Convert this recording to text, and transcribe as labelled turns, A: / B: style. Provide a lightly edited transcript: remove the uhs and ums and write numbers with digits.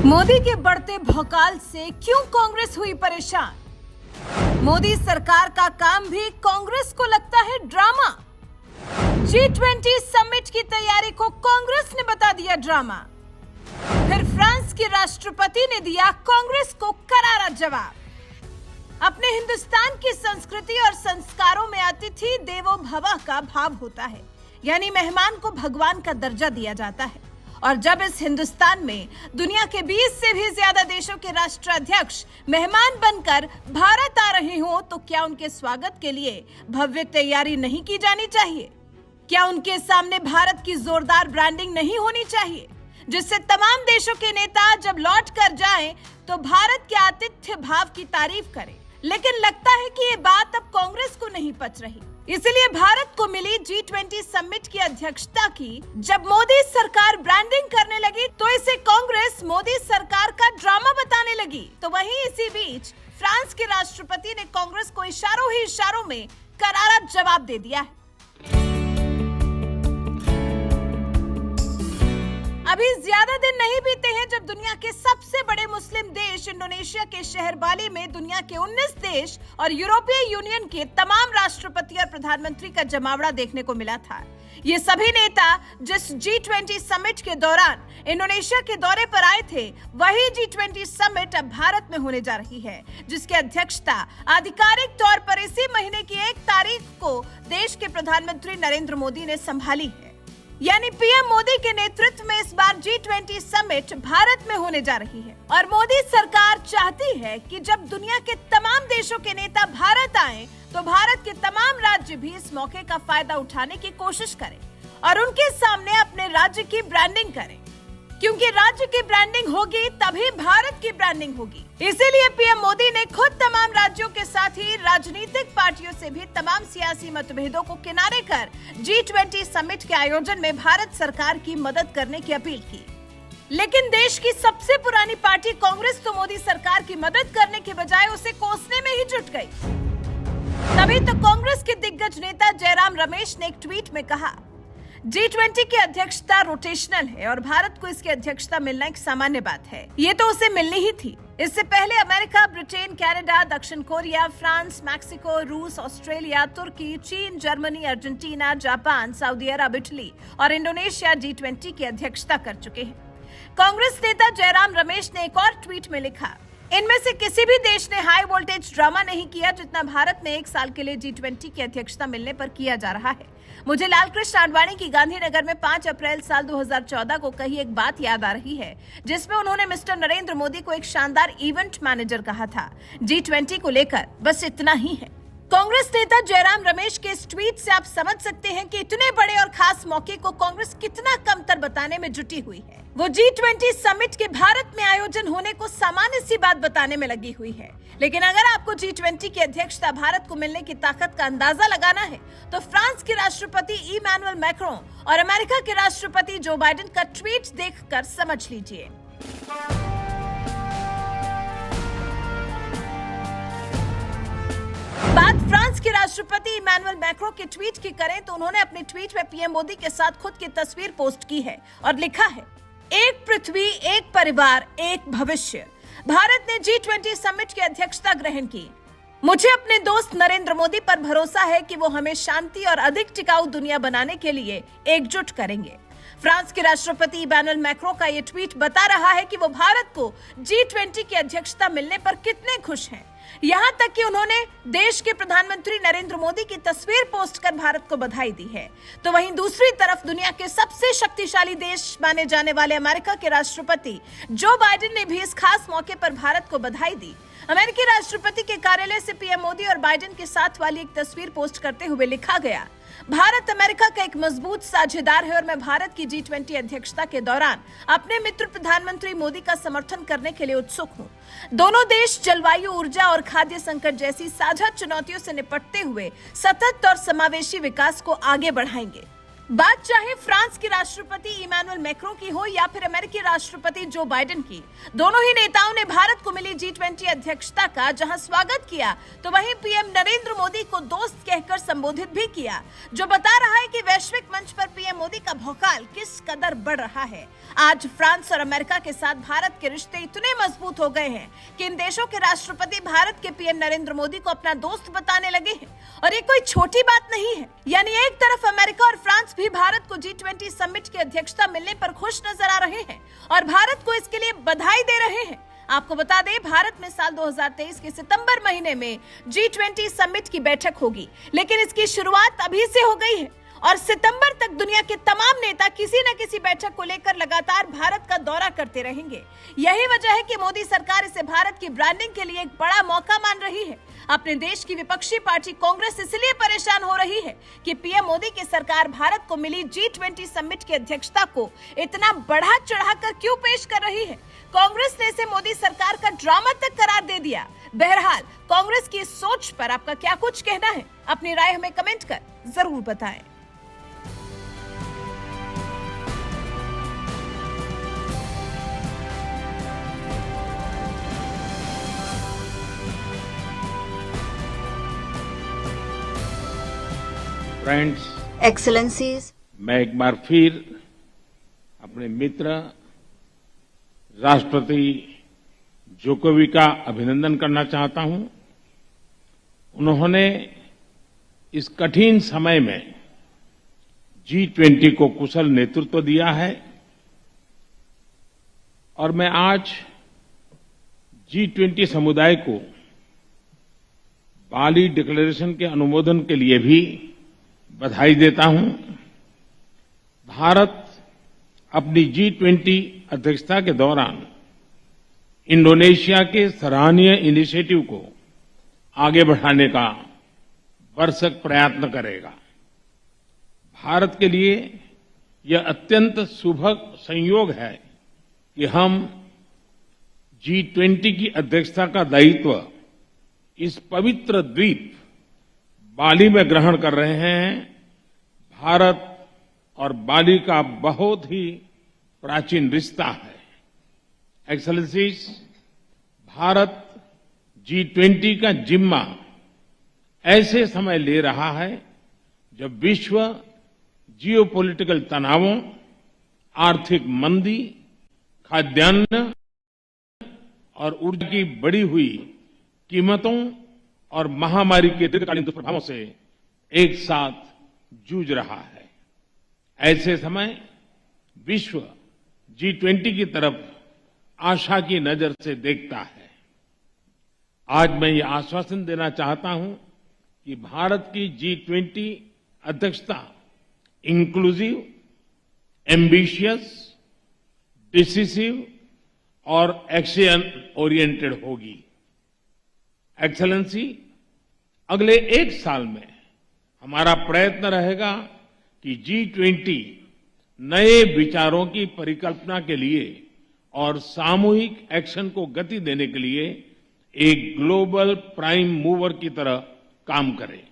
A: मोदी के बढ़ते भौकाल से क्यों कांग्रेस हुई परेशान? मोदी सरकार का काम भी कांग्रेस को लगता है ड्रामा। G20 समिट की तैयारी को कांग्रेस ने बता दिया ड्रामा। फिर फ्रांस के राष्ट्रपति ने दिया कांग्रेस को करारा जवाब। अपने हिंदुस्तान की संस्कृति और संस्कारों में अतिथि देवो भव का भाव होता है, यानी मेहमान को भगवान का दर्जा दिया जाता है। और जब इस हिंदुस्तान में दुनिया के 20 से भी ज्यादा देशों के राष्ट्राध्यक्ष मेहमान बनकर भारत आ रहे हो, तो क्या उनके स्वागत के लिए भव्य तैयारी नहीं की जानी चाहिए? क्या उनके सामने भारत की जोरदार ब्रांडिंग नहीं होनी चाहिए, जिससे तमाम देशों के नेता जब लौट कर जाएं तो भारत के आतिथ्य भाव की तारीफ करें? लेकिन लगता है कि ये बात अब कांग्रेस को नहीं पच रही। इसलिए भारत को मिली G20 समिट की अध्यक्षता की जब मोदी सरकार ब्रांडिंग करने लगी, तो इसे कांग्रेस मोदी सरकार का ड्रामा बताने लगी। तो वहीं इसी बीच फ्रांस के राष्ट्रपति ने कांग्रेस को इशारों ही इशारों में करारा जवाब दे दिया है। अभी ज्यादा दिन नहीं बीते हैं जब दुनिया के सबसे बड़े मुस्लिम देश इंडोनेशिया के शहर बाली में दुनिया के 19 देश और यूरोपीय यूनियन के तमाम राष्ट्रपति और प्रधानमंत्री का जमावड़ा देखने को मिला था। ये सभी नेता जिस G20 समिट के दौरान इंडोनेशिया के दौरे पर आए थे, वही G20 समिट अब भारत में होने जा रही है, जिसकी अध्यक्षता आधिकारिक तौर पर इसी महीने की 1 तारीख को देश के प्रधानमंत्री नरेंद्र मोदी ने संभाली है। यानी पीएम मोदी के नेतृत्व में इस बार G20 समिट भारत में होने जा रही है। और मोदी सरकार चाहती है कि जब दुनिया के तमाम देशों के नेता भारत आए, तो भारत के तमाम राज्य भी इस मौके का फायदा उठाने की कोशिश करें और उनके सामने अपने राज्य की ब्रांडिंग करें, क्योंकि राज्य की ब्रांडिंग होगी तभी भारत की ब्रांडिंग होगी। इसीलिए पीएम मोदी ने खुद तमाम राज्यों के साथ ही राजनीतिक पार्टियों से भी तमाम सियासी मतभेदों को किनारे कर G20 समिट के आयोजन में भारत सरकार की मदद करने की अपील की। लेकिन देश की सबसे पुरानी पार्टी कांग्रेस तो मोदी सरकार की मदद करने के बजाय उसे कोसने में ही जुट गई। तभी तो कांग्रेस के दिग्गज नेता जयराम रमेश ने एक ट्वीट में कहा, G20 की अध्यक्षता रोटेशनल है और भारत को इसकी अध्यक्षता मिलना एक सामान्य बात है। ये तो उसे मिलनी ही थी। इससे पहले अमेरिका, ब्रिटेन, कनाडा, दक्षिण कोरिया, फ्रांस, मैक्सिको, रूस, ऑस्ट्रेलिया, तुर्की, चीन, जर्मनी, अर्जेंटीना, जापान, सऊदी अरब, इटली और इंडोनेशिया G20 की अध्यक्षता कर चुके हैं। कांग्रेस नेता जयराम रमेश ने एक और ट्वीट में लिखा, इनमें से किसी भी देश ने हाई वोल्टेज ड्रामा नहीं किया जितना भारत में 1 साल के लिए G20 की अध्यक्षता मिलने पर किया जा रहा है। मुझे लालकृष्ण आडवाणी की गांधीनगर में 5 अप्रैल साल 2014 को कही एक बात याद आ रही है, जिसमें उन्होंने मिस्टर नरेंद्र मोदी को एक शानदार इवेंट मैनेजर कहा था। G20 को लेकर बस इतना ही है। कांग्रेस नेता जयराम रमेश के इस ट्वीट से आप समझ सकते हैं कि इतने बड़े और खास मौके को कांग्रेस कितना कमतर बताने में जुटी हुई है। वो G20 समिट के भारत में आयोजन होने को सामान्य सी बात बताने में लगी हुई है। लेकिन अगर आपको G20 की अध्यक्षता भारत को मिलने की ताकत का अंदाजा लगाना है, तो फ्रांस के राष्ट्रपति इमैनुअल मैक्रों और अमेरिका के राष्ट्रपति जो बाइडेन का ट्वीट देखकर समझ लीजिए। बात फ्रांस के राष्ट्रपति इमैनुअल मैक्रों के ट्वीट की करें, तो उन्होंने अपने ट्वीट में पीएम मोदी के साथ खुद की तस्वीर पोस्ट की है और लिखा है, एक पृथ्वी, एक परिवार, एक भविष्य। भारत ने G20 समिट की अध्यक्षता ग्रहण की। मुझे अपने दोस्त नरेंद्र मोदी पर भरोसा है कि वो हमें शांति और अधिक टिकाऊ दुनिया बनाने के लिए एकजुट करेंगे। फ्रांस के राष्ट्रपति इमैनुअल मैक्रों का ये ट्वीट बता रहा है कि वो भारत को G20 की अध्यक्षता मिलने पर कितने खुश हैं। यहाँ तक कि उन्होंने देश के प्रधानमंत्री नरेंद्र मोदी की तस्वीर पोस्ट कर भारत को बधाई दी है। तो वहीं दूसरी तरफ दुनिया के सबसे शक्तिशाली देश माने जाने वाले अमेरिका के राष्ट्रपति जो बाइडेन ने भी इस खास मौके पर भारत को बधाई दी। अमेरिकी राष्ट्रपति के कार्यालय से पीएम मोदी और बाइडेन के साथ वाली एक तस्वीर पोस्ट करते हुए लिखा गया, भारत अमेरिका का एक मजबूत साझेदार है और मैं भारत की G20 अध्यक्षता के दौरान अपने मित्र प्रधानमंत्री मोदी का समर्थन करने के लिए उत्सुक हूं। दोनों देश जलवायु, ऊर्जा और खाद्य संकट जैसी साझा चुनौतियों से निपटते हुए सतत और समावेशी विकास को आगे बढ़ाएंगे। बात चाहे फ्रांस के राष्ट्रपति इमैनुअल मैक्रों की हो या फिर अमेरिकी राष्ट्रपति जो बाइडेन की, दोनों ही नेताओं ने भारत को मिली G20 अध्यक्षता का जहां स्वागत किया, तो वहीं पीएम नरेंद्र मोदी को दोस्त कहकर संबोधित भी किया, जो बता रहा है कि वैश्विक मंच पर पीएम मोदी का भौकाल किस कदर बढ़ रहा है। आज फ्रांस और अमेरिका के साथ भारत के रिश्ते इतने मजबूत हो गए हैं कि इन देशों के राष्ट्रपति भारत के पीएम नरेंद्र मोदी को अपना दोस्त बताने लगे हैं, और ये कोई छोटी बात नहीं है। यानी एक तरफ अमेरिका और फ्रांस भी भारत को G20 समिट की अध्यक्षता मिलने पर खुश नजर आ रहे हैं और भारत को इसके लिए बधाई दे रहे हैं। आपको बता दें, भारत में साल 2023 के सितंबर महीने में G20 समिट की बैठक होगी, लेकिन इसकी शुरुआत अभी से हो गई है और सितंबर तक दुनिया के तमाम नेता किसी न किसी बैठक को लेकर लगातार भारत का दौरा करते रहेंगे। यही वजह है कि मोदी सरकार इसे भारत की ब्रांडिंग के लिए एक बड़ा मौका मान रही है। अपने देश की विपक्षी पार्टी कांग्रेस इसलिए परेशान हो रही है कि पीएम मोदी की सरकार भारत को मिली G20 समिट की अध्यक्षता को इतना बढ़ा चढ़ाकर क्यों पेश कर रही है। कांग्रेस ने इसे मोदी सरकार का ड्रामा तक करार दे दिया। बहरहाल, कांग्रेस की इस सोच पर आपका क्या कुछ कहना है? अपनी राय हमें कमेंट कर जरूर बताएं।
B: फ्रेंड्स,
C: एक्सेलेंसीज,
B: मैं एक बार फिर अपने मित्र राष्ट्रपति जोकोविच का अभिनंदन करना चाहता हूं। उन्होंने इस कठिन समय में G20 को कुशल नेतृत्व दिया है और मैं आज G20 समुदाय को बाली डिक्लेरेशन के अनुमोदन के लिए भी बधाई देता हूं। भारत अपनी G20 अध्यक्षता के दौरान इंडोनेशिया के सराहनीय इनिशिएटिव को आगे बढ़ाने का भरसक प्रयत्न करेगा। भारत के लिए यह अत्यंत सुभग संयोग है कि हम G20 की अध्यक्षता का दायित्व इस पवित्र द्वीप बाली में ग्रहण कर रहे हैं। भारत और बाली का बहुत ही प्राचीन रिश्ता है। एक्सेलेंसीज, भारत G20 का जिम्मा ऐसे समय ले रहा है जब विश्व जियोपॉलिटिकल तनावों, आर्थिक मंदी, खाद्यान्न और ऊर्जा की बढ़ी हुई कीमतों और महामारी के दीर्घकालीन दुष्प्रभावों से एक साथ जूझ रहा है। ऐसे समय विश्व G20 की तरफ आशा की नजर से देखता है। आज मैं ये आश्वासन देना चाहता हूं कि भारत की G20 अध्यक्षता इंक्लूसिव, एम्बिशियस, डिसिसिव और एक्शन ओरिएंटेड होगी। एक्सेलेंसी, अगले एक साल में हमारा प्रयत्न रहेगा कि G20 नए विचारों की परिकल्पना के लिए और सामूहिक एक्शन को गति देने के लिए एक ग्लोबल प्राइम मूवर की तरह काम करे।